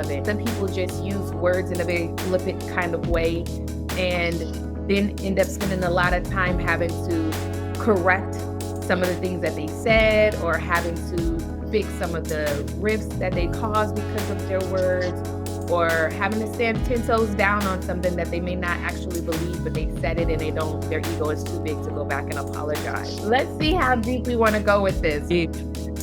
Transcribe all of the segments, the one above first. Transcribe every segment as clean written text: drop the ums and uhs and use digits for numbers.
of it. Some people just use words in a very flippant kind of way and then end up spending a lot of time having to correct some of the things that they said or having to fix some of the rifts that they caused because of their words, or having to stand 10 toes down on something that they may not actually believe, but they said it and their ego is too big to go back and apologize. Let's see how deep we want to go with this. Deep.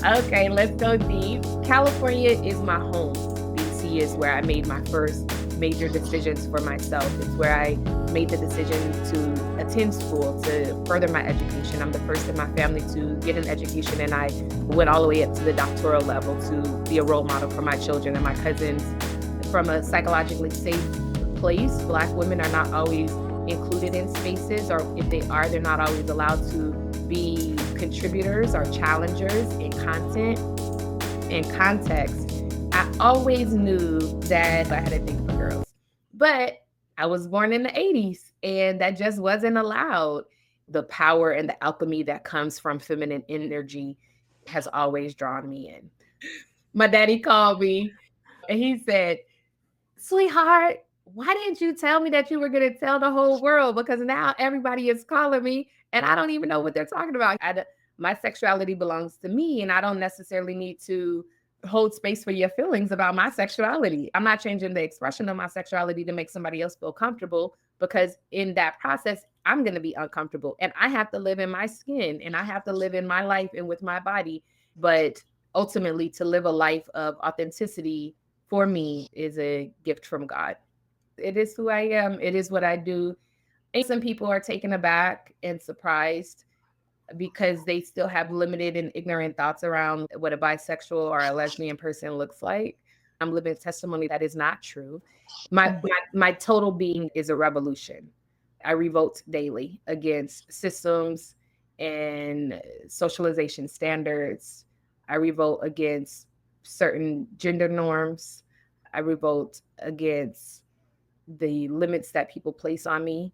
Okay, let's go deep. California is my home. DC is where I made my first major decisions for myself. It's where I made the decision to attend school, to further my education. I'm the first in my family to get an education, and I went all the way up to the doctoral level to be a role model for my children and my cousins. From a psychologically safe place, Black women are not always included in spaces, or if they are, they're not always allowed to be contributors or challengers in content and context. I always knew that I had a thing for girls, but I was born in the 80s and that just wasn't allowed. The power and the alchemy that comes from feminine energy has always drawn me in. My daddy called me and he said, "Sweetheart, why didn't you tell me that you were going to tell the whole world? Because now everybody is calling me and I don't even know what they're talking about. My sexuality belongs to me, and I don't necessarily need to hold space for your feelings about my sexuality. I'm not changing the expression of my sexuality to make somebody else feel comfortable, because in that process, I'm going to be uncomfortable and I have to live in my skin and I have to live in my life and with my body. But ultimately, to live a life of authenticity for me is a gift from God. It is who I am. It is what I do. And some people are taken aback and surprised because they still have limited and ignorant thoughts around what a bisexual or a lesbian person looks like. I'm living testimony that is not true. My total being is a revolution. I revolt daily against systems and socialization standards. I revolt against certain gender norms. I revolt against the limits that people place on me.